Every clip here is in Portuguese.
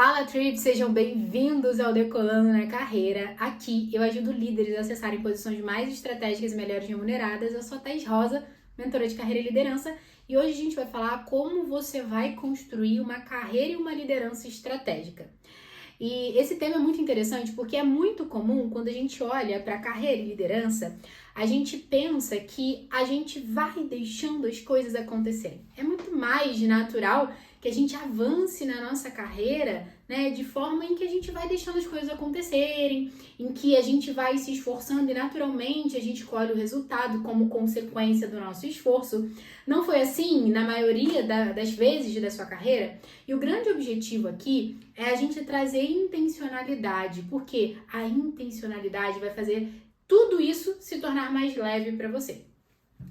Fala, Trip! Sejam bem-vindos ao Decolando na Carreira. Aqui eu ajudo líderes a acessarem posições mais estratégicas e melhores remuneradas. Eu sou a Thaís Rosa, mentora de carreira e liderança, e hoje a gente vai falar como você vai construir uma carreira e uma liderança estratégica. E esse tema é muito interessante porque é muito comum quando a gente olha para carreira e liderança, a gente pensa que a gente vai deixando as coisas acontecerem. É muito mais natural que a gente avance na nossa carreira, né, de forma em que a gente vai deixando as coisas acontecerem, em que a gente vai se esforçando e naturalmente a gente colhe o resultado como consequência do nosso esforço. Não foi assim na maioria das vezes da sua carreira? E o grande objetivo aqui é a gente trazer intencionalidade, porque a intencionalidade vai fazer tudo isso se tornar mais leve para você.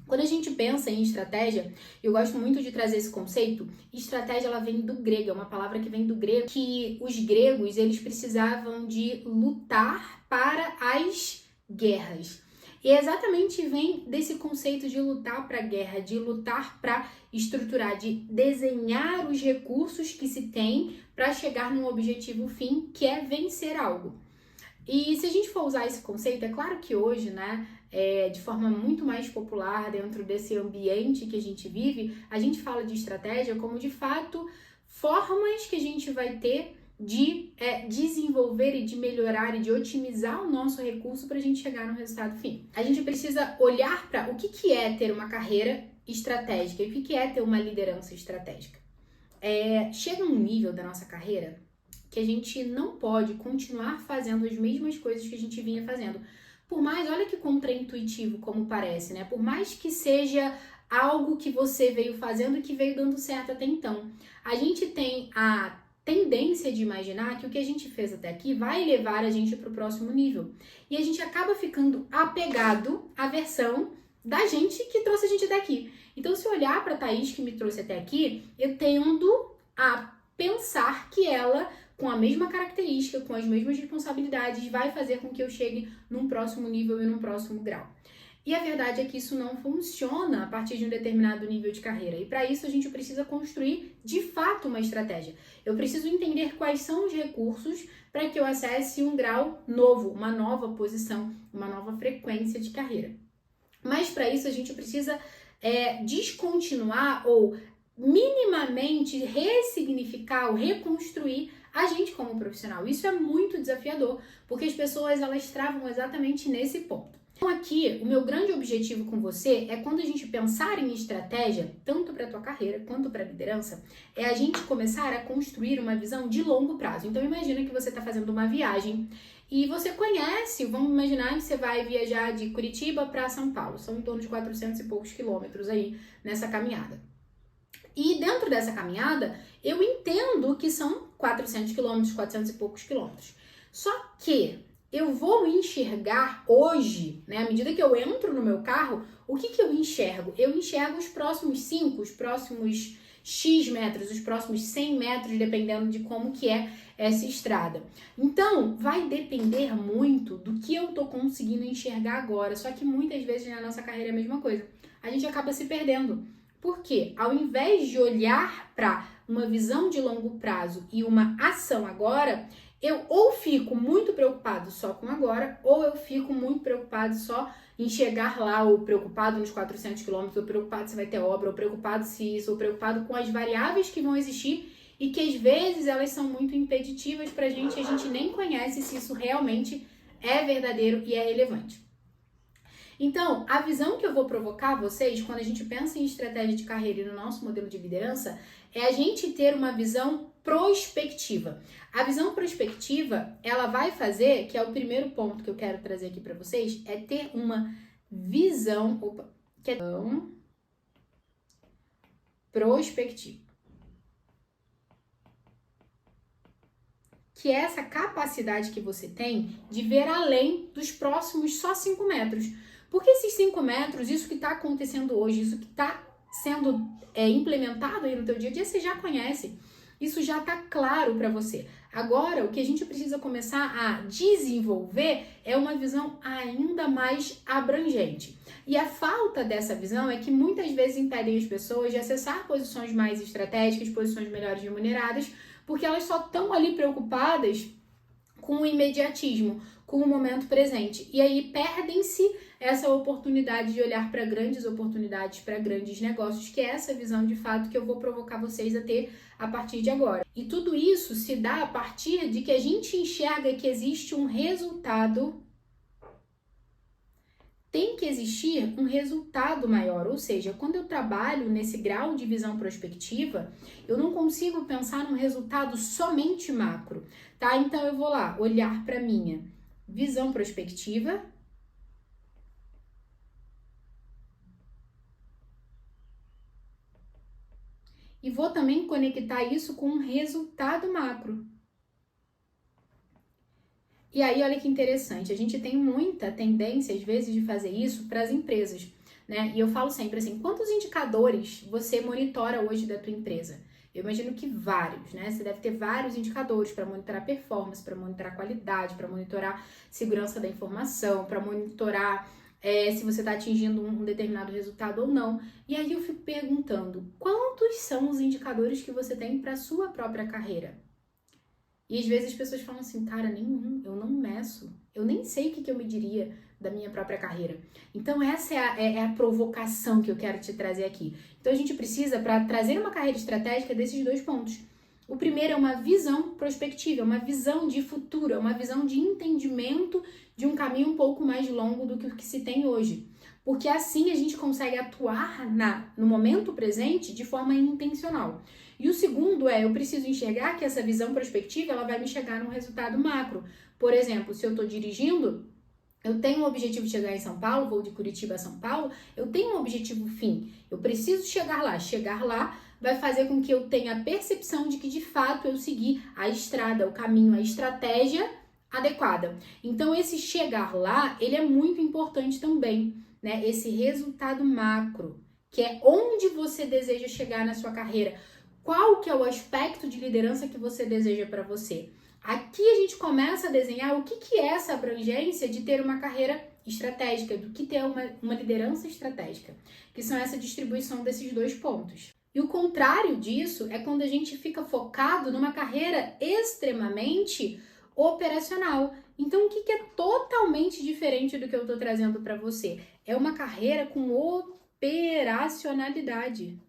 Quando a gente pensa em estratégia, eu gosto muito de trazer esse conceito. Estratégia, ela vem do grego, é uma palavra que vem do grego, que os gregos, eles precisavam de lutar para as guerras. E exatamente vem desse conceito de lutar para a guerra, de lutar para estruturar, de desenhar os recursos que se tem para chegar num objetivo fim, que é vencer algo. E se a gente for usar esse conceito, é claro que hoje, né, de forma muito mais popular dentro desse ambiente que a gente vive, a gente fala de estratégia como, de fato, formas que a gente vai ter de desenvolver e de melhorar e de otimizar o nosso recurso para a gente chegar no resultado fim. A gente precisa olhar para o que é ter uma carreira estratégica e o que é ter uma liderança estratégica. Chega um nível da nossa carreira que a gente não pode continuar fazendo as mesmas coisas que a gente vinha fazendo. Por mais, olha que contraintuitivo como parece, né? Por mais que seja algo que você veio fazendo e que veio dando certo até então. A gente tem a tendência de imaginar que o que a gente fez até aqui vai levar a gente para o próximo nível. E a gente acaba ficando apegado à versão da gente que trouxe a gente até aqui. Então, se eu olhar para a Thaís que me trouxe até aqui, eu tendo a pensar que ela, com a mesma característica, com as mesmas responsabilidades, vai fazer com que eu chegue num próximo nível e num próximo grau. E a verdade é que isso não funciona a partir de um determinado nível de carreira. E para isso a gente precisa construir, de fato, uma estratégia. Eu preciso entender quais são os recursos para que eu acesse um grau novo, uma nova posição, uma nova frequência de carreira. Mas para isso a gente precisa descontinuar ou minimamente ressignificar ou reconstruir a gente como profissional. Isso é muito desafiador, porque as pessoas, elas travam exatamente nesse ponto. Então aqui, o meu grande objetivo com você é, quando a gente pensar em estratégia, tanto para a tua carreira quanto para a liderança, é a gente começar a construir uma visão de longo prazo. Então imagina que você está fazendo uma viagem e você conhece, vamos imaginar que você vai viajar de Curitiba para São Paulo, são em torno de 400 e poucos quilômetros aí nessa caminhada. E dentro dessa caminhada, eu entendo que são 400 quilômetros, 400 e poucos quilômetros. Só que eu vou enxergar hoje, né, à medida que eu entro no meu carro, o que eu enxergo? Eu enxergo os próximos 5, os próximos X metros, os próximos 100 metros, dependendo de como que é essa estrada. Então, vai depender muito do que eu tô conseguindo enxergar agora. Só que muitas vezes na nossa carreira é a mesma coisa. A gente acaba se perdendo. Porque ao invés de olhar para uma visão de longo prazo e uma ação agora, eu ou fico muito preocupado só com agora, ou eu fico muito preocupado só em chegar lá, ou preocupado nos 400 quilômetros, ou preocupado se vai ter obra, ou preocupado se isso, ou preocupado com as variáveis que vão existir e que às vezes elas são muito impeditivas pra gente e a gente nem conhece se isso realmente é verdadeiro e é relevante. Então, a visão que eu vou provocar vocês, quando a gente pensa em estratégia de carreira e no nosso modelo de liderança, é a gente ter uma visão prospectiva. A visão prospectiva, ela vai fazer, que é o primeiro ponto que eu quero trazer aqui para vocês, é ter uma visão prospectiva. Que é essa capacidade que você tem de ver além dos próximos só 5 metros. Porque esses 5 metros, isso que está acontecendo hoje, isso que está sendo implementado aí no teu dia a dia, você já conhece. Isso já está claro para você. Agora, o que a gente precisa começar a desenvolver é uma visão ainda mais abrangente. E a falta dessa visão é que muitas vezes impedem as pessoas de acessar posições mais estratégicas, posições melhores remuneradas, porque elas só estão ali preocupadas com o imediatismo, com o momento presente. E aí perdem-se essa oportunidade de olhar para grandes oportunidades, para grandes negócios, que é essa visão de fato que eu vou provocar vocês a ter a partir de agora. E tudo isso se dá a partir de que a gente enxerga que existe um resultado. Tem que existir um resultado maior, ou seja, quando eu trabalho nesse grau de visão prospectiva, eu não consigo pensar num resultado somente macro, tá? Então eu vou lá olhar para minha visão prospectiva e vou também conectar isso com um resultado macro. E aí, olha que interessante, a gente tem muita tendência, às vezes, de fazer isso para as empresas, né? E eu falo sempre assim, quantos indicadores você monitora hoje da tua empresa? Eu imagino que vários, né? Você deve ter vários indicadores para monitorar performance, para monitorar qualidade, para monitorar segurança da informação, para monitorar se você está atingindo um determinado resultado ou não. E aí eu fico perguntando, quantos são os indicadores que você tem para a sua própria carreira? E às vezes as pessoas falam assim, cara, nenhum, eu não meço, eu nem sei o que eu mediria da minha própria carreira. Então essa é a provocação que eu quero te trazer aqui. Então a gente precisa, para trazer uma carreira estratégica, desses dois pontos. O primeiro é uma visão prospectiva, uma visão de futuro, uma visão de entendimento de um caminho um pouco mais longo do que o que se tem hoje. Porque assim a gente consegue atuar no momento presente de forma intencional. E o segundo eu preciso enxergar que essa visão prospectiva ela vai me chegar num resultado macro. Por exemplo, se eu estou dirigindo, eu tenho um objetivo de chegar em São Paulo, vou de Curitiba a São Paulo, eu tenho um objetivo fim. Eu preciso chegar lá. Chegar lá vai fazer com que eu tenha a percepção de que de fato eu segui a estrada, o caminho, a estratégia adequada. Então esse chegar lá, ele é muito importante também, né? Esse resultado macro, que é onde você deseja chegar na sua carreira. Qual que é o aspecto de liderança que você deseja para você? Aqui a gente começa a desenhar o que é essa abrangência de ter uma carreira estratégica, do que ter uma liderança estratégica, que são essa distribuição desses dois pontos. E o contrário disso é quando a gente fica focado numa carreira extremamente operacional. Então, o que é totalmente diferente do que eu estou trazendo para você? É uma carreira com operacionalidade.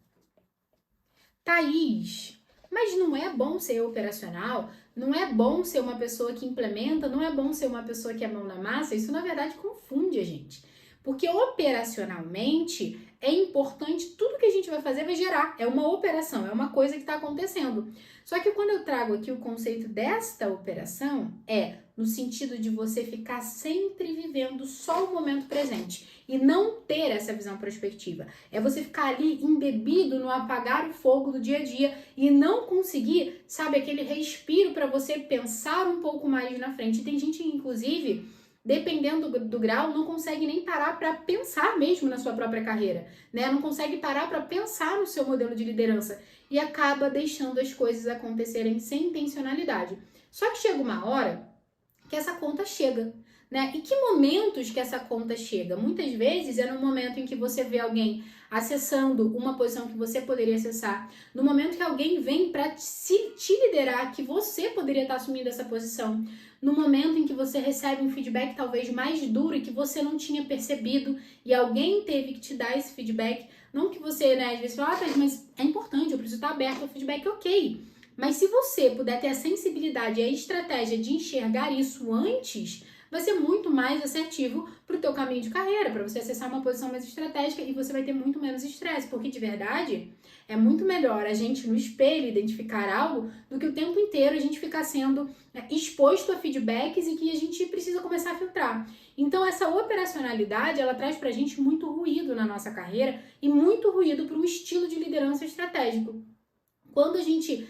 Thaís, mas não é bom ser operacional? Não é bom ser uma pessoa que implementa? Não é bom ser uma pessoa que é mão na massa? Isso, na verdade, confunde a gente. Porque operacionalmente é importante, tudo que a gente vai fazer vai gerar. É uma operação, é uma coisa que está acontecendo. Só que quando eu trago aqui o conceito desta operação, no sentido de você ficar sempre vivendo só o momento presente e não ter essa visão prospectiva. É você ficar ali embebido no apagar o fogo do dia a dia e não conseguir, sabe, aquele respiro para você pensar um pouco mais na frente. E tem gente, inclusive, dependendo do grau, não consegue nem parar para pensar mesmo na sua própria carreira, né? Não consegue parar para pensar no seu modelo de liderança e acaba deixando as coisas acontecerem sem intencionalidade. Só que chega uma hora que essa conta chega, né? E que momentos que essa conta chega? Muitas vezes é no momento em que você vê alguém acessando uma posição que você poderia acessar, no momento que alguém vem para te liderar, que você poderia estar assumindo essa posição, no momento em que você recebe um feedback talvez mais duro e que você não tinha percebido e alguém teve que te dar esse feedback, não que você, né, às vezes fala, mas é importante, eu preciso estar aberto ao feedback, ok. Mas se você puder ter a sensibilidade e a estratégia de enxergar isso antes, vai ser muito mais assertivo para o teu caminho de carreira, para você acessar uma posição mais estratégica e você vai ter muito menos estresse, porque de verdade é muito melhor a gente no espelho identificar algo do que o tempo inteiro a gente ficar sendo exposto a feedbacks e que a gente precisa começar a filtrar. Então essa operacionalidade, ela traz pra gente muito ruído na nossa carreira e muito ruído para um estilo de liderança estratégico. Quando a gente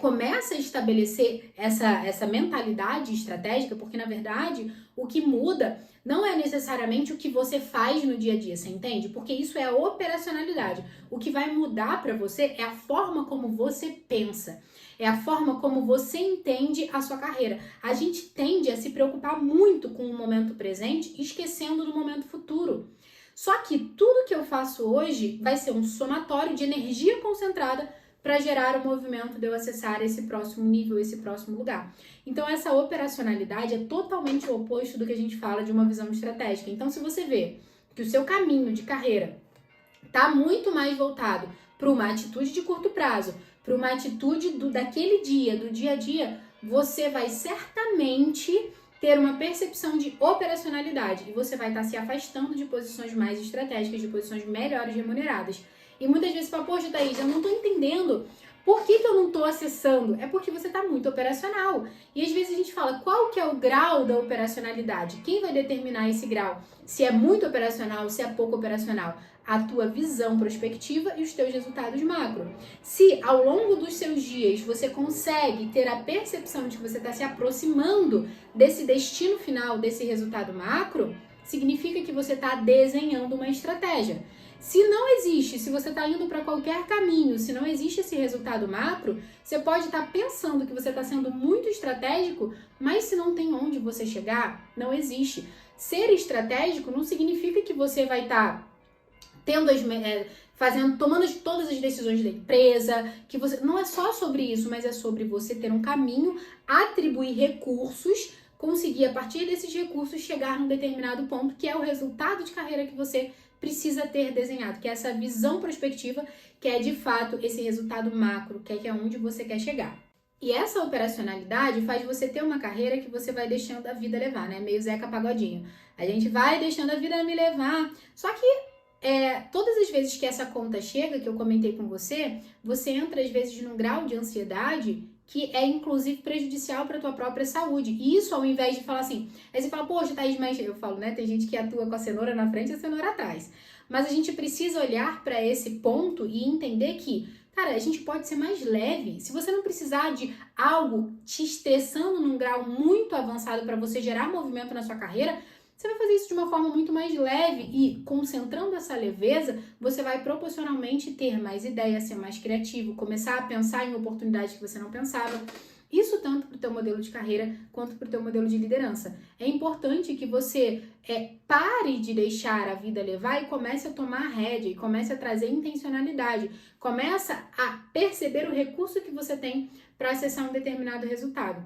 começa a estabelecer essa mentalidade estratégica, porque na verdade o que muda não é necessariamente o que você faz no dia a dia, você entende? Porque isso é a operacionalidade. O que vai mudar para você é a forma como você pensa, é a forma como você entende a sua carreira. A gente tende a se preocupar muito com o momento presente, esquecendo do momento futuro. Só que tudo que eu faço hoje vai ser um somatório de energia concentrada para gerar o movimento de eu acessar esse próximo nível, esse próximo lugar. Então, essa operacionalidade é totalmente o oposto do que a gente fala de uma visão estratégica. Então, se você vê que o seu caminho de carreira está muito mais voltado para uma atitude de curto prazo, para uma atitude daquele dia, do dia a dia, você vai certamente ter uma percepção de operacionalidade e você vai estar se afastando de posições mais estratégicas, de posições melhores remuneradas. E muitas vezes você fala, poxa, Thaís, eu não estou entendendo. Por que eu não estou acessando? É porque você está muito operacional. E às vezes a gente fala, qual que é o grau da operacionalidade? Quem vai determinar esse grau? Se é muito operacional, se é pouco operacional? A tua visão prospectiva e os teus resultados macro. Se ao longo dos seus dias você consegue ter a percepção de que você está se aproximando desse destino final, desse resultado macro, significa que você está desenhando uma estratégia. Se não existe, se você está indo para qualquer caminho, se não existe esse resultado macro, você pode estar pensando que você está sendo muito estratégico, mas se não tem onde você chegar, não existe. Ser estratégico não significa que você vai estar tomando todas as decisões da empresa, que você não é só sobre isso, mas é sobre você ter um caminho, atribuir recursos, conseguir a partir desses recursos chegar num determinado ponto, que é o resultado de carreira que você precisa ter desenhado, que é essa visão prospectiva, que é de fato esse resultado macro, que é onde você quer chegar. E essa operacionalidade faz você ter uma carreira que você vai deixando a vida levar, né? Meio Zeca Pagodinho. A gente vai deixando a vida me levar. Só que todas as vezes que essa conta chega, que eu comentei com você, você entra às vezes num grau de ansiedade que é inclusive prejudicial para a tua própria saúde. E isso ao invés de falar assim, aí você fala, poxa, Thaís, mas eu falo, né? Tem gente que atua com a cenoura na frente e a cenoura atrás. Mas a gente precisa olhar para esse ponto e entender que, cara, a gente pode ser mais leve. Se você não precisar de algo te estressando num grau muito avançado para você gerar movimento na sua carreira, você vai fazer isso de uma forma muito mais leve e, concentrando essa leveza, você vai proporcionalmente ter mais ideias, ser mais criativo, começar a pensar em oportunidades que você não pensava. Isso tanto para o teu modelo de carreira quanto para o teu modelo de liderança. É importante que você pare de deixar a vida levar e comece a tomar a rédea, e comece a trazer intencionalidade. Comece a perceber o recurso que você tem para acessar um determinado resultado.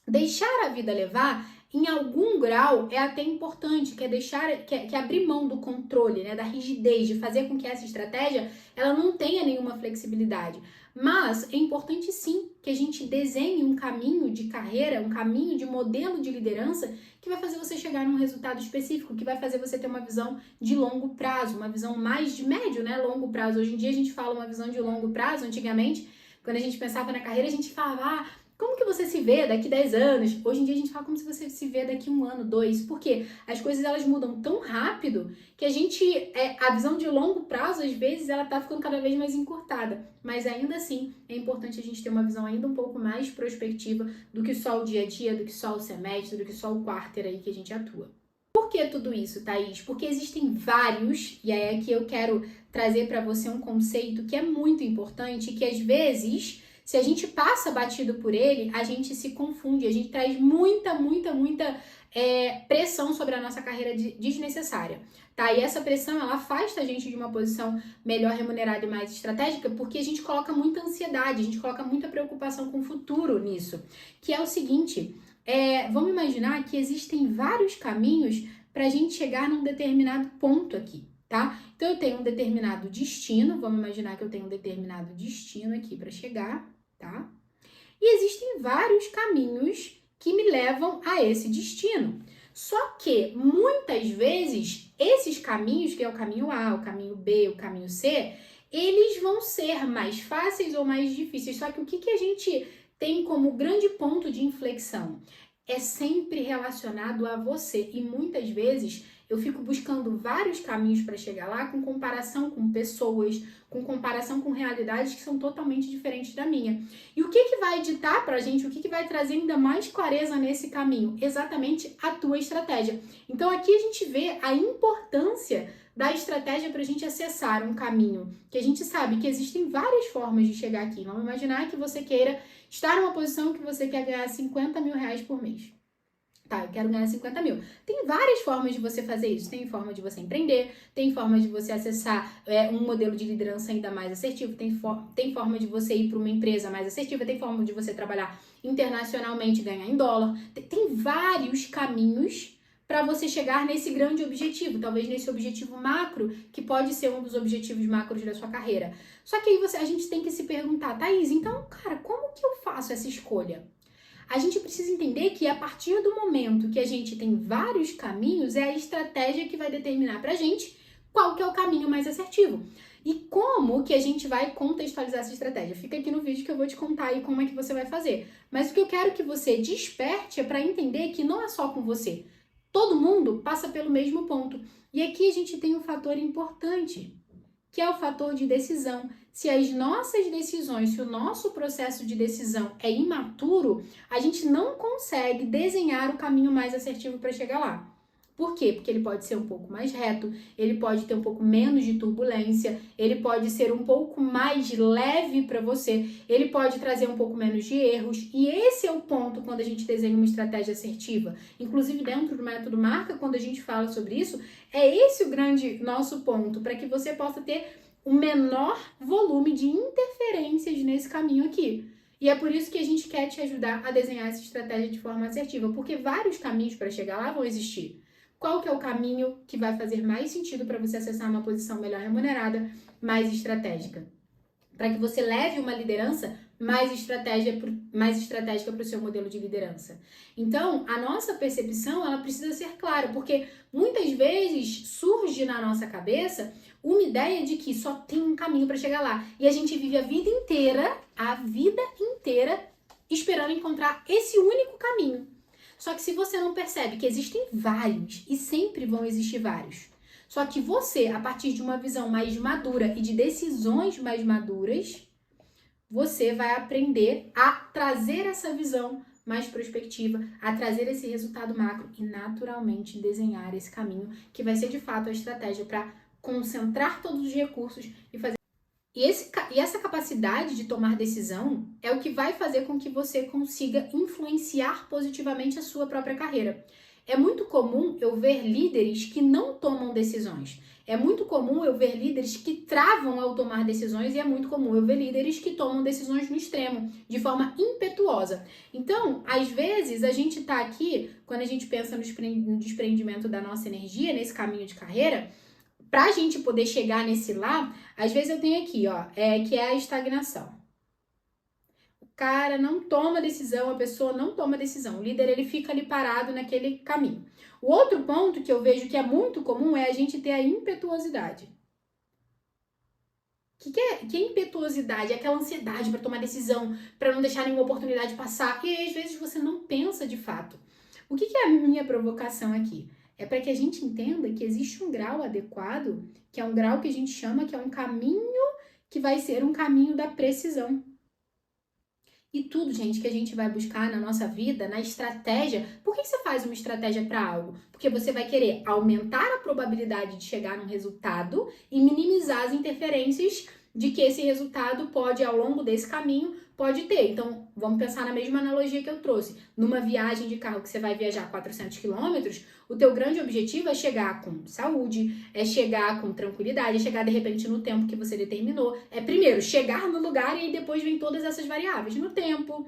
Deixar a vida levar, em algum grau, é até importante, que é abrir mão do controle, né, da rigidez, de fazer com que essa estratégia ela não tenha nenhuma flexibilidade. Mas é importante sim que a gente desenhe um caminho de carreira, um caminho de modelo de liderança que vai fazer você chegar num resultado específico, que vai fazer você ter uma visão de longo prazo, uma visão mais de médio, né, longo prazo. Hoje em dia a gente fala uma visão de longo prazo, antigamente, quando a gente pensava na carreira, a gente falava, como que você se vê daqui 10 anos? Hoje em dia a gente fala como se você se vê daqui 1 ano, 2. Por quê? As coisas elas mudam tão rápido que a visão de longo prazo, às vezes, ela tá ficando cada vez mais encurtada. Mas ainda assim, é importante a gente ter uma visão ainda um pouco mais prospectiva do que só o dia a dia, do que só o semestre, do que só o quarter aí que a gente atua. Por que tudo isso, Thaís? Porque existem vários, e aí aqui eu quero trazer para você um conceito que é muito importante, que às vezes, se a gente passa batido por ele, a gente se confunde, a gente traz muita pressão sobre a nossa carreira desnecessária, tá? E essa pressão, ela afasta a gente de uma posição melhor remunerada e mais estratégica, porque a gente coloca muita ansiedade, a gente coloca muita preocupação com o futuro nisso, que é o seguinte, vamos imaginar que existem vários caminhos para a gente chegar num determinado ponto aqui, tá? Então, eu tenho um determinado destino, vamos imaginar que eu tenho um determinado destino aqui para chegar, tá? E existem vários caminhos que me levam a esse destino. Só que, muitas vezes, esses caminhos, que é o caminho A, o caminho B, o caminho C, eles vão ser mais fáceis ou mais difíceis. Só que o que a gente tem como grande ponto de inflexão? É sempre relacionado a você. E muitas vezes eu fico buscando vários caminhos para chegar lá com comparação com pessoas, com comparação com realidades que são totalmente diferentes da minha. E o que vai ditar pra gente, o que vai trazer ainda mais clareza nesse caminho? Exatamente a tua estratégia. Então aqui a gente vê a importância da estratégia para a gente acessar um caminho, que a gente sabe que existem várias formas de chegar aqui. Vamos imaginar que você queira estar numa posição que você quer ganhar 50 mil reais por mês. Tá, eu quero ganhar 50 mil. Tem várias formas de você fazer isso. Tem forma de você empreender, tem forma de você acessar um modelo de liderança ainda mais assertivo, tem forma de você ir para uma empresa mais assertiva, tem forma de você trabalhar internacionalmente e ganhar em dólar. Tem vários caminhos para você chegar nesse grande objetivo, talvez nesse objetivo macro, que pode ser um dos objetivos macros da sua carreira. Só que aí a gente tem que se perguntar, Thaís, então, cara, como que eu faço essa escolha? A gente precisa entender que a partir do momento que a gente tem vários caminhos, é a estratégia que vai determinar pra gente qual que é o caminho mais assertivo. E como que a gente vai contextualizar essa estratégia? Fica aqui no vídeo que eu vou te contar aí como é que você vai fazer. Mas o que eu quero que você desperte é para entender que não é só com você. Todo mundo passa pelo mesmo ponto. E aqui a gente tem um fator importante, que é o fator de decisão. Se as nossas decisões, se o nosso processo de decisão é imaturo, a gente não consegue desenhar o caminho mais assertivo para chegar lá. Por quê? Porque ele pode ser um pouco mais reto, ele pode ter um pouco menos de turbulência, ele pode ser um pouco mais leve para você, ele pode trazer um pouco menos de erros. E esse é o ponto quando a gente desenha uma estratégia assertiva. Inclusive dentro do método Marca, quando a gente fala sobre isso, é esse o grande nosso ponto, para que você possa ter o menor volume de interferências nesse caminho aqui. E é por isso que a gente quer te ajudar a desenhar essa estratégia de forma assertiva, porque vários caminhos para chegar lá vão existir. Qual que é o caminho que vai fazer mais sentido para você acessar uma posição melhor remunerada, mais estratégica? Para que você leve uma liderança mais estratégica para o seu modelo de liderança. Então, a nossa percepção, ela precisa ser clara, porque muitas vezes surge na nossa cabeça uma ideia de que só tem um caminho para chegar lá. E a gente vive a vida inteira, esperando encontrar esse único caminho. Só que se você não percebe que existem vários, e sempre vão existir vários, só que você, a partir de uma visão mais madura e de decisões mais maduras, você vai aprender a trazer essa visão mais prospectiva, a trazer esse resultado macro e naturalmente desenhar esse caminho que vai ser de fato a estratégia para concentrar todos os recursos e fazer. E essa capacidade de tomar decisão é o que vai fazer com que você consiga influenciar positivamente a sua própria carreira. É muito comum eu ver líderes que não tomam decisões. É muito comum eu ver líderes que travam ao tomar decisões e é muito comum eu ver líderes que tomam decisões no extremo, de forma impetuosa. Então, às vezes, a gente tá aqui, quando a gente pensa no desprendimento da nossa energia, nesse caminho de carreira, pra gente poder chegar nesse lá, às vezes eu tenho aqui, ó, que é a estagnação. O cara não toma decisão, a pessoa não toma decisão. O líder, ele fica ali parado naquele caminho. O outro ponto que eu vejo que é muito comum é a gente ter a impetuosidade. O que é impetuosidade? É aquela ansiedade para tomar decisão, para não deixar nenhuma oportunidade passar. E aí, às vezes, você não pensa de fato. O que é a minha provocação aqui? É para que a gente entenda que existe um grau adequado, que é um grau que a gente chama que é um caminho que vai ser um caminho da precisão. E tudo, gente, que a gente vai buscar na nossa vida, na estratégia. Por que você faz uma estratégia para algo? Porque você vai querer aumentar a probabilidade de chegar num resultado e minimizar as interferências de que esse resultado pode, ao longo desse caminho, pode ter. Então, vamos pensar na mesma analogia que eu trouxe. Numa viagem de carro que você vai viajar 400 quilômetros, o teu grande objetivo é chegar com saúde, é chegar com tranquilidade, é chegar, de repente, no tempo que você determinou. É, primeiro, chegar no lugar e aí depois vem todas essas variáveis. No tempo,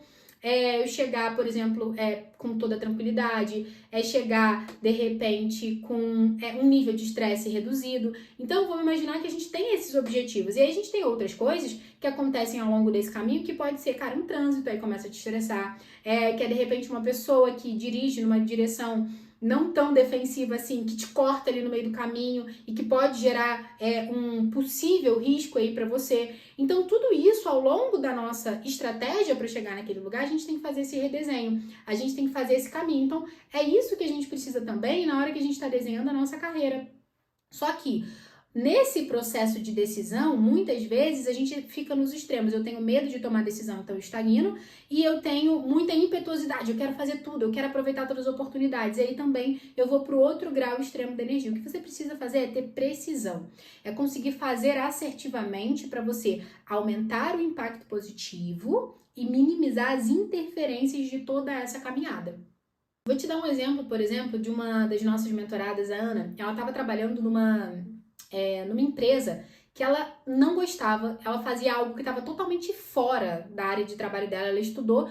chegar, por exemplo, com toda tranquilidade, chegar, de repente, com um nível de estresse reduzido. Então, vamos imaginar que a gente tem esses objetivos. E aí a gente tem outras coisas que acontecem ao longo desse caminho, que pode ser, cara, um trânsito, aí começa a te estressar, que é, de repente, uma pessoa que dirige numa direção não tão defensiva assim, que te corta ali no meio do caminho e que pode gerar um possível risco aí para você. Então, tudo isso ao longo da nossa estratégia para chegar naquele lugar, a gente tem que fazer esse redesenho, a gente tem que fazer esse caminho. Então, é isso que a gente precisa também na hora que a gente está desenhando a nossa carreira. Só que nesse processo de decisão, muitas vezes a gente fica nos extremos. Eu tenho medo de tomar decisão, então eu estagno, e eu tenho muita impetuosidade, eu quero fazer tudo, eu quero aproveitar todas as oportunidades. E aí também eu vou para o outro grau extremo da energia. O que você precisa fazer é ter precisão, é conseguir fazer assertivamente para você aumentar o impacto positivo e minimizar as interferências de toda essa caminhada. Vou te dar um exemplo, por exemplo, de uma das nossas mentoradas, a Ana. Ela estava trabalhando numa empresa que ela não gostava, ela fazia algo que estava totalmente fora da área de trabalho dela. Ela estudou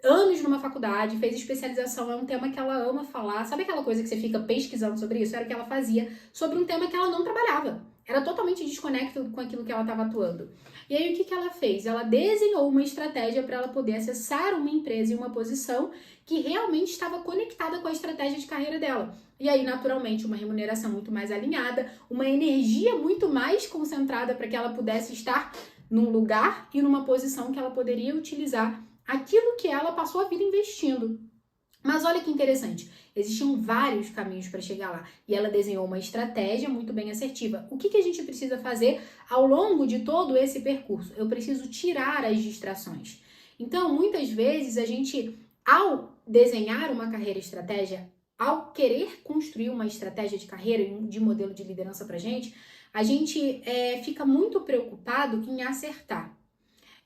anos numa faculdade, fez especialização, é um tema que ela ama falar. Sabe aquela coisa que você fica pesquisando sobre isso? Era o que ela fazia sobre um tema que ela não trabalhava. Era totalmente desconecto com aquilo que ela estava atuando. E aí, o que ela fez? Ela desenhou uma estratégia para ela poder acessar uma empresa e uma posição que realmente estava conectada com a estratégia de carreira dela. E aí, naturalmente, uma remuneração muito mais alinhada, uma energia muito mais concentrada para que ela pudesse estar num lugar e numa posição que ela poderia utilizar aquilo que ela passou a vida investindo. Mas olha que interessante, existiam vários caminhos para chegar lá e ela desenhou uma estratégia muito bem assertiva. O que a gente precisa fazer ao longo de todo esse percurso? Eu preciso tirar as distrações. Então, muitas vezes, a gente, ao desenhar uma carreira estratégia, ao querer construir uma estratégia de carreira, de modelo de liderança para a gente fica muito preocupado em acertar.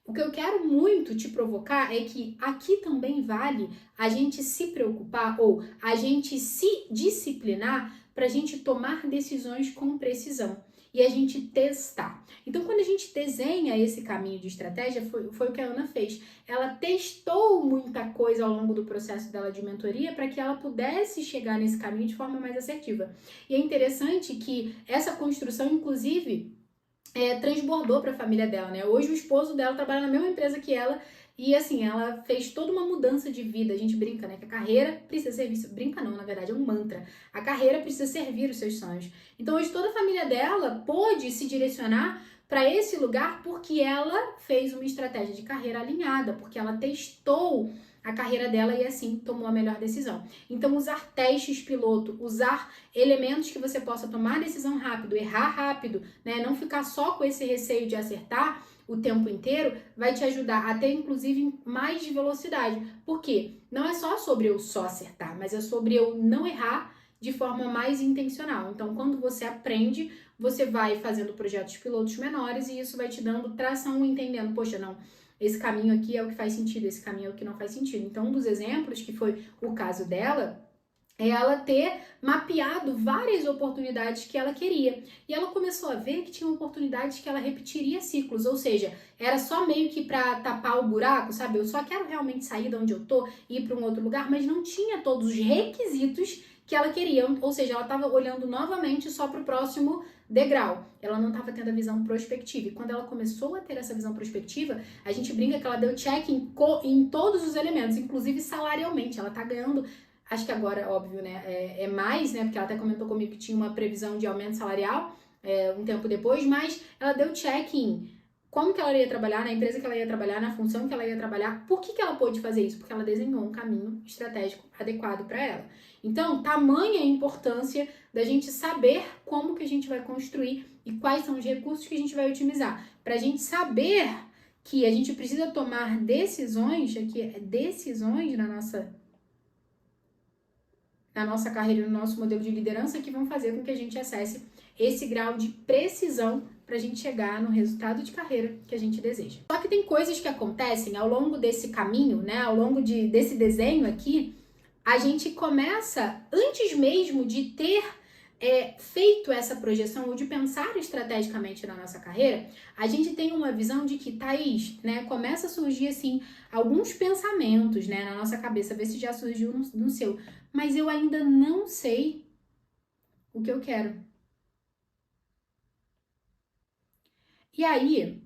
O que eu quero muito te provocar é que aqui também vale a gente se preocupar ou a gente se disciplinar para a gente tomar decisões com precisão e a gente testar. Então, quando a gente desenha esse caminho de estratégia, foi o que a Ana fez. Ela testou muita coisa ao longo do processo dela de mentoria para que ela pudesse chegar nesse caminho de forma mais assertiva. E é interessante que essa construção, inclusive, transbordou para a família dela, né? Hoje o esposo dela trabalha na mesma empresa que ela e, assim, ela fez toda uma mudança de vida. A gente brinca, né? Que a carreira precisa servir... Brinca não, na verdade, é um mantra. A carreira precisa servir os seus sonhos. Então, hoje toda a família dela pôde se direcionar para esse lugar porque ela fez uma estratégia de carreira alinhada, porque ela testou a carreira dela e assim tomou a melhor decisão. Então, usar testes piloto, usar elementos que você possa tomar decisão rápido, errar rápido, né? Não ficar só com esse receio de acertar o tempo inteiro, vai te ajudar a ter, inclusive, mais de velocidade. Por quê? Não é só sobre eu só acertar, mas é sobre eu não errar de forma mais intencional. Então, quando você aprende, você vai fazendo projetos pilotos menores e isso vai te dando tração, entendendo, poxa, não, esse caminho aqui é o que faz sentido, esse caminho é o que não faz sentido. Então, um dos exemplos, que foi o caso dela, é ela ter mapeado várias oportunidades que ela queria. E ela começou a ver que tinha oportunidades que ela repetiria ciclos, ou seja, era só meio que para tapar o buraco, sabe? Eu só quero realmente sair de onde eu tô e ir para um outro lugar, mas não tinha todos os requisitos que ela queria, ou seja, ela estava olhando novamente só para o próximo degrau. Ela não estava tendo a visão prospectiva. E quando ela começou a ter essa visão prospectiva, a gente brinca que ela deu check em todos os elementos, inclusive salarialmente. Ela está ganhando, acho que agora, óbvio, né, é mais, né, porque ela até comentou comigo que tinha uma previsão de aumento salarial um tempo depois, mas ela deu check em como que ela ia trabalhar, na empresa que ela ia trabalhar, na função que ela ia trabalhar. Por que ela pôde fazer isso? Porque ela desenhou um caminho estratégico adequado para ela. Então, tamanha a importância da gente saber como que a gente vai construir e quais são os recursos que a gente vai otimizar. Para a gente saber que a gente precisa tomar decisões, aqui decisões na nossa carreira, no nosso modelo de liderança, que vão fazer com que a gente acesse esse grau de precisão para a gente chegar no resultado de carreira que a gente deseja. Só que tem coisas que acontecem ao longo desse caminho, né? Ao longo desse desenho aqui, a gente começa, antes mesmo de ter feito essa projeção ou de pensar estrategicamente na nossa carreira, a gente tem uma visão de que, Thaís, né, começa a surgir, assim, alguns pensamentos, né, na nossa cabeça, ver se já surgiu no seu, mas eu ainda não sei o que eu quero. E aí,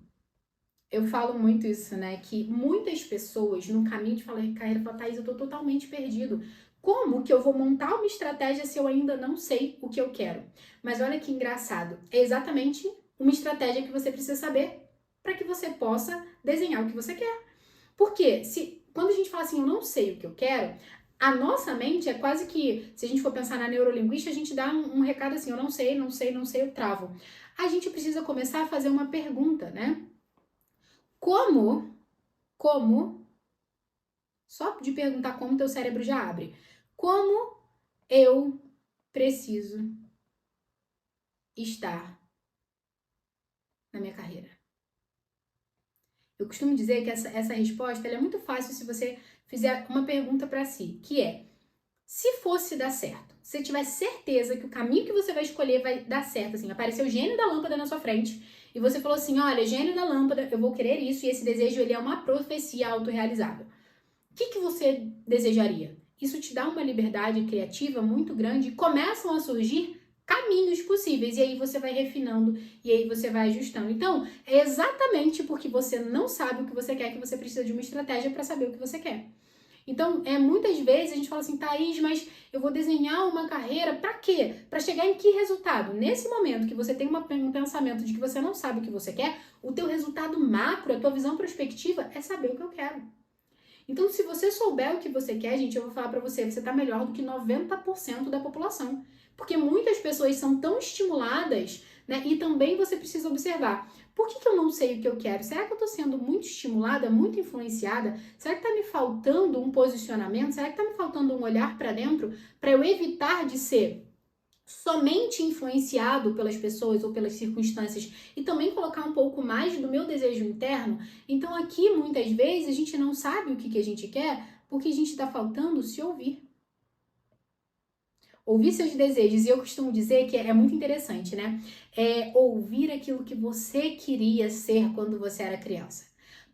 eu falo muito isso, né? Que muitas pessoas no caminho de carreira falam, Thaís, eu tô totalmente perdido. Como que eu vou montar uma estratégia se eu ainda não sei o que eu quero? Mas olha que engraçado. É exatamente uma estratégia que você precisa saber para que você possa desenhar o que você quer. Porque quando a gente fala assim, eu não sei o que eu quero, a nossa mente é quase que, se a gente for pensar na neurolinguística, a gente dá um recado assim, eu não sei, não sei, não sei, eu travo. A gente precisa começar a fazer uma pergunta, né? Como, só de perguntar como teu cérebro já abre. Como eu preciso estar na minha carreira? Eu costumo dizer que essa resposta ela é muito fácil se você fizer uma pergunta para si, que é: Se fosse dar certo, se você tivesse certeza que o caminho que você vai escolher vai dar certo, assim, apareceu o gênio da lâmpada na sua frente e você falou assim, olha, gênio da lâmpada, eu vou querer isso e esse desejo ele é uma profecia autorrealizável. O que você desejaria? Isso te dá uma liberdade criativa muito grande e começam a surgir caminhos possíveis e aí você vai refinando e aí você vai ajustando. Então, é exatamente porque você não sabe o que você quer que você precisa de uma estratégia para saber o que você quer. Então, muitas vezes a gente fala assim, Thaís, mas eu vou desenhar uma carreira para quê? Para chegar em que resultado? Nesse momento que você tem um pensamento de que você não sabe o que você quer, o teu resultado macro, a tua visão prospectiva é saber o que eu quero. Então, se você souber o que você quer, gente, eu vou falar para você, você tá melhor do que 90% da população. Porque muitas pessoas são tão estimuladas, né? E também você precisa observar, por que eu não sei o que eu quero? Será que eu tô sendo muito estimulada, muito influenciada? Será que tá me faltando um posicionamento? Será que tá me faltando um olhar para dentro para eu evitar de ser somente influenciado pelas pessoas ou pelas circunstâncias e também colocar um pouco mais do meu desejo interno? Então aqui, muitas vezes, a gente não sabe o que a gente quer porque a gente está faltando se ouvir. Ouvir seus desejos, e eu costumo dizer que é muito interessante, né? É ouvir aquilo que você queria ser quando você era criança.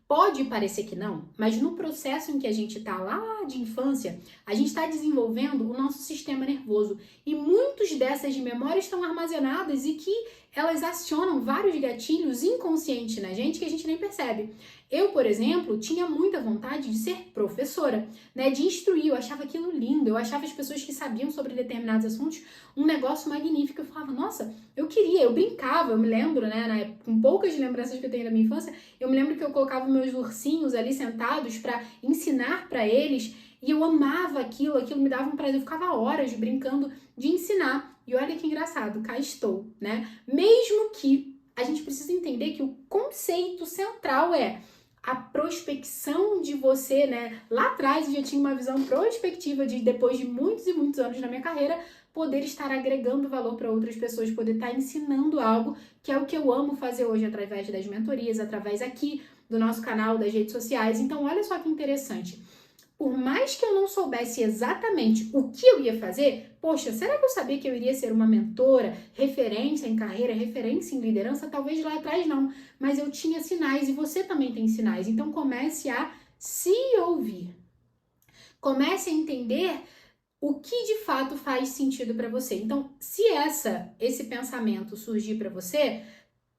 Pode parecer que não, mas no processo em que a gente está lá de infância, a gente está desenvolvendo o nosso sistema nervoso. E muitas dessas memórias estão armazenadas e que elas acionam vários gatilhos inconscientes na gente que a gente nem percebe. Eu, por exemplo, tinha muita vontade de ser professora, né, de instruir, eu achava aquilo lindo, eu achava as pessoas que sabiam sobre determinados assuntos um negócio magnífico. Eu falava, nossa, eu queria, eu brincava, eu me lembro, né, com poucas lembranças que eu tenho da minha infância, eu me lembro que eu colocava meus ursinhos ali sentados para ensinar para eles, e eu amava aquilo me dava um prazer, eu ficava horas brincando de ensinar. E olha que engraçado, cá estou, né? Mesmo que a gente precisa entender que o conceito central é a prospecção de você, né? Lá atrás eu já tinha uma visão prospectiva de, depois de muitos e muitos anos na minha carreira, poder estar agregando valor para outras pessoas, poder estar ensinando algo que é o que eu amo fazer hoje através das mentorias, através aqui do nosso canal, das redes sociais. Então, olha só que interessante. Por mais que eu não soubesse exatamente o que eu ia fazer, poxa, será que eu sabia que eu iria ser uma mentora, referência em carreira, referência em liderança? Talvez lá atrás não, mas eu tinha sinais e você também tem sinais. Então comece a se ouvir. Comece a entender o que de fato faz sentido para você. Então, se esse pensamento surgir para você,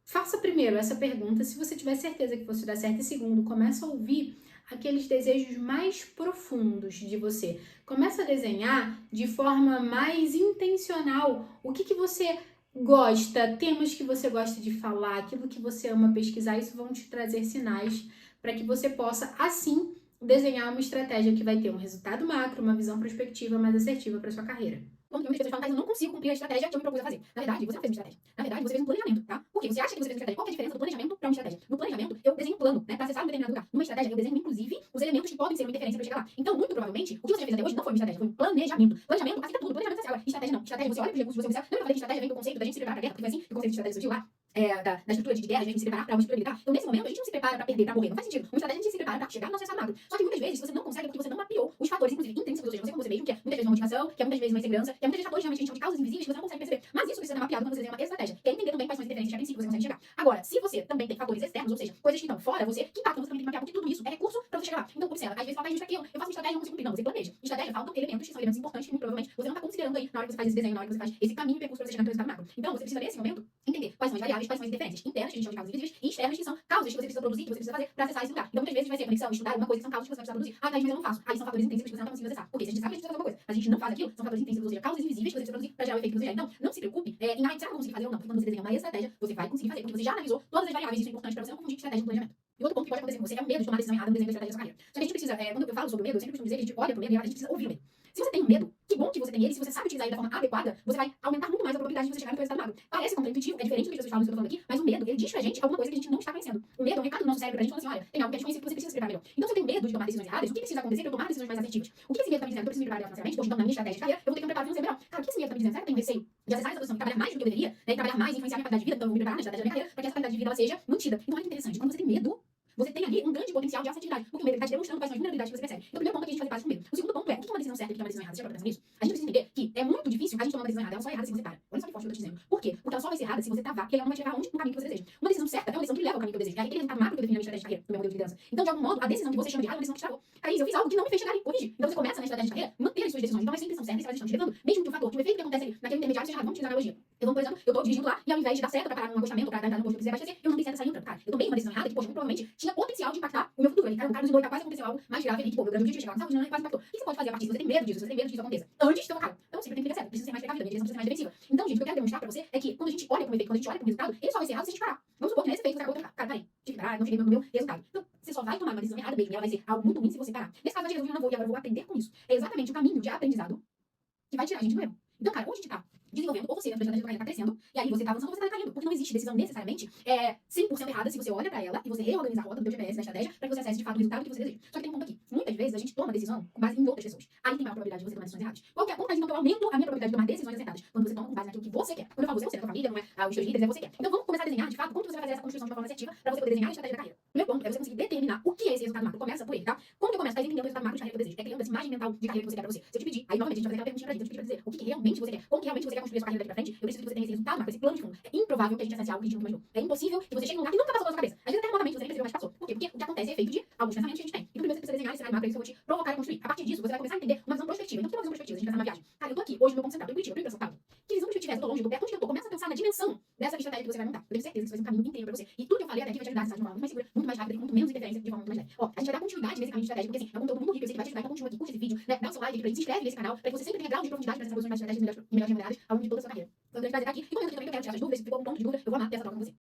faça primeiro essa pergunta, se você tiver certeza que você dá certo, e segundo, começa a ouvir aqueles desejos mais profundos de você. Começa a desenhar de forma mais intencional o que você gosta, temas que você gosta de falar, aquilo que você ama pesquisar, isso vão te trazer sinais para que você possa, assim, desenhar uma estratégia que vai ter um resultado macro, uma visão prospectiva mais assertiva para sua carreira. Quando muitas pessoas falam, mas eu não consigo cumprir a estratégia que eu me propus a fazer. Na verdade, você não fez uma estratégia. Na verdade, você fez um planejamento, tá? Porque você acha que você fez uma estratégia. Qual é a diferença do planejamento para uma estratégia? No planejamento, eu desenho um plano, né? Para acessar um determinado lugar. Numa estratégia, eu desenho, inclusive, os elementos que podem ser uma interferência para chegar lá. Então, muito provavelmente, o que você já fez até hoje não foi uma estratégia, foi um planejamento. Planejamento aceita tudo. Planejamento é agora. Estratégia não. Estratégia, você olha para os recursos, você observa. Lembra que eu falei que estratégia vem do conceito da gente se preparar para a guerra? Porque foi assim que o conceito de estratégia surgiu lá. Da estrutura de guerra, a gente se preparar para uma estrutura militar. Então, nesse momento, a gente não se prepara para perder, para morrer. Não faz sentido. Uma estratégia, a gente se prepara para chegar no nosso resultado. Só que muitas vezes você não consegue porque você não mapeou os fatores, inclusive intrínsecos, ou seja, você como você mesmo, que é muitas vezes uma motivação, que é muitas vezes uma insegurança, que é muitas vezes fatores realmente que a gente chama de causas invisíveis que você não consegue perceber. Mas isso precisa ser mapeado quando você desenha uma estratégia. Que é entender também quais são as interferências que a princípio você consegue chegar. Agora, se você também tem fatores externos, ou seja, coisas que estão fora você, que impactam, você também tem que mapear, porque tudo isso é recurso para você chegar lá. Então, observa, às vezes fala, mas isso aqui, eu faço uma estratégia e não consigo cumprir. Não, você planeja. Estratégia faltam elementos que são elementos importantes que muito provavelmente você não está considerando aí na hora que você faz esse desenho, na hora que você faz esse caminho e percurso para você chegar no resultado macro. Então, você precisa nesse momento entender quais são as variáveis, quais são as interferências internas, que a gente chama de causas invisíveis, e externas, que são causas que você precisa produzir, que você precisa fazer para acessar esse lugar. Então, muitas vezes vai ser conexão, estudar alguma coisa que são causas que você vai precisar produzir. Ah, mas eu não faço. Aí são fatores intrínsecos que você não está conseguindo acessar. Porque se a gente sabe que a gente precisa fazer alguma coisa, mas a gente não faz aquilo, são fatores intrínsecos, ou seja, causas invisíveis que você precisa produzir para gerar o efeito que você quer. Então, não se preocupe em será que eu vou conseguir fazer ou não. Porque quando você desenha uma estratégia, você vai conseguir fazer, porque você já analisou todas as variáveis, isso é importante para você não confundir estratégia com planejamento. E outro ponto que pode acontecer com você é o medo de tomar a decisão errada no desenho da estratégia da sua carreira. Só que a gente precisa, quando eu falo sobre o medo, eu sempre costumo dizer que a gente olha pro medo e a gente precisa ouvir o medo. Se você tem um medo, que bom que você tem ele, se você sabe utilizar ele da forma adequada, você vai aumentar muito mais a probabilidade de você chegar no resultado magro. Parece contraintuitivo, é diferente do que as pessoas falam que eu tô falando aqui, mas o medo, ele diz pra gente alguma coisa que a gente não está conhecendo. O medo é um recado do nosso cérebro pra gente falando assim, olha, tem algo que é desconhecido que você precisa se preparar melhor. Então, se eu tenho medo de tomar decisões erradas, o que precisa acontecer para eu tomar decisões mais assertivas? O que esse medo tá me dizendo? Eu preciso me preparar financeiramente, poxa, então na minha estratégia de carreira, eu vou ter que ter um preparo financeiro melhor. Cara, o que esse medo tá me dizendo? Será que eu tenho receio de acessar essa posição e trabalhar mais do que eu deveria, né? E trabalhar mais e influenciar a minha qualidade de vida? Então, eu vou me preparar na estratégia da minha carreira para que essa qualidade de vida ela seja mantida. Então, olha que interessante, quando você tem medo, você tem ali um grande potencial de assertividade, porque o medo está te demonstrando quais são as vulnerabilidades que você percebe. Então, o primeiro ponto é que a gente faz com medo. O segundo ponto é, o que é uma decisão decisão certa e o que é uma decisão errada. Você já parou pra pensar nisso? A gente precisa entender que é muito difícil a gente tomar uma decisão errada. Ela só é errada se você para. Olha só que forte que eu tô te dizendo. Por quê? Porque ela só vai ser errada se você travar e ela não vai te levar onde? No caminho que você deseja. Uma decisão certa é uma decisão que leva ao caminho que eu desejo. É aquele resultado macro que eu defini na minha estratégia de carreira, no meu modelo de liderança. Então, de algum modo, a decisão que você chama de errada é uma decisão que te travou. Thaís, eu fiz algo que não me fez chegar ali. Corrige. Então você começa na estratégia de carreira, manter as suas decisões. Então vai ser a intenção certa e você vai deixando te levando. Mesmo que o fator, que o efeito que acontece ali naquele intermediário seja errado. Vamos utilizar a analogia. Eu vou, por exemplo, eu tô dirigindo lá e ao invés de dar certo pra parar num acostamento, pra entrar no posto que eu precisava abastecer, eu não dei certo saindo. Cara, eu tomei uma decisão errada que, poxa, muito provavelmente tinha potencial de impactar o meu futuro. Ali, cara, um cara nos dois, quase aconteceu algo mais grave ali, tipo, meu grande objetivo chegar na saúde, não, quase impactou. O que você pode fazer a partir disso? Você tem medo disso, você tem medo que isso aconteça. Antes de ser focado. Então, sempre tem que ter certo. Precisa ser mais precavida, minha direção precisa ser mais defensiva. Então, gente, o que eu quero demonstrar pra você é que quando a gente olha pro efeito, quando a gente olha pro resultado, ele só vai ser errado se a gente parar. Vamos supor que nesse efeito você acabou de parar. Cara, peraí, tive que parar, não cheguei no meu resultado. Então, você só vai tomar uma decisão errada mesmo, e ela vai ser algo muito ruim se você parar. Nesse caso, eu não vou, e agora eu vou aprender com isso. É exatamente o caminho de aprendizado que vai tirar a gente do erro. Então, cara, ou a gente tá desenvolvendo, ou você, a sua estratégia de carreira tá crescendo, e aí você tá avançando ou você tá caindo. Porque não existe decisão necessariamente 100% errada se você olha pra ela e você reorganiza a rota do teu GPS, da estratégia, pra que você acesse de fato o resultado que você deseja. Só que tem um ponto aqui. Muitas vezes a gente toma decisão com base em outras pessoas. Aí tem maior probabilidade de você tomar decisões erradas. Qual que é a conta? Então eu aumento a minha probabilidade de tomar decisões acertadas. Quando você toma com base naquilo que você quer. Quando eu falo você, é a tua família, não é os teus líderes, é você quer. Então vamos começar a desenhar, de fato, como você vai fazer essa construção de uma forma assertiva pra você poder desenhar a estratégia da carreira. O meu ponto é você conseguir determinar o que é esse resultado macro. Começa por ele, tá? Como que eu começo? Tá entendendo o resultado macro de carreira que eu desejo. É criando essa imagem mental de carreira que você quer pra você. Se eu te pedir, aí novamente a gente vai fazer aquela perguntinha pra gente. Eu te pedir pra dizer o que realmente você quer. Como que realmente você quer construir a sua carreira daqui pra frente? Eu preciso que você tenha esse resultado macro, esse plano de fundo. É improvável que a gente acesse algo que a gente nunca imaginou. É impossível que você chegue num lugar que nunca passou pela sua cabeça. Às vezes até remotamente você nem percebeu, mas passou. Por quê? Porque o que acontece é efeito de alguns pensamentos que a gente tem. E primeiro você precisa desenhar esse cenário macro, é isso que eu vou te provocar a construir. A partir disso, você vai começar a entender uma visão prospectiva. Então, o que é uma visão prospectiva? A gente pensa numa viagem. Cara, eu tô aqui, hoje no meu ponto central, tô em Curitiba, tô indo pra São Paulo. Que visão perspectiva é essa? Eu tô longe, eu tô perto, onde que eu tô? Começa a pensar na dimensão dessa estratégia que você vai montar. Eu tenho certeza que isso vai ser um caminho incrível pra você. E tudo que eu falei até aqui vai te ajudar a acessar de uma forma muito mais segura, muito mais rápida e com muito menos interferência de forma muito mais leve. Ó, a gente vai dar continuidade nesse caminho de estratégia, porque assim, é um conteúdo muito rico, eu sei que vai te ajudar, então continua aqui, curte esse vídeo, né? Dá o seu like aqui pra ele, se inscreve nesse canal, pra que você sempre tenha grau de profundidade pra essas posições mais estratégicas e melhores remuneradas ao longo de toda a sua carreira. Foi um grande prazer estar aqui. E comenta aqui também que eu quero tirar suas dúvidas, se ficou um ponto de dúvida, eu vou amar ter essa troca com você.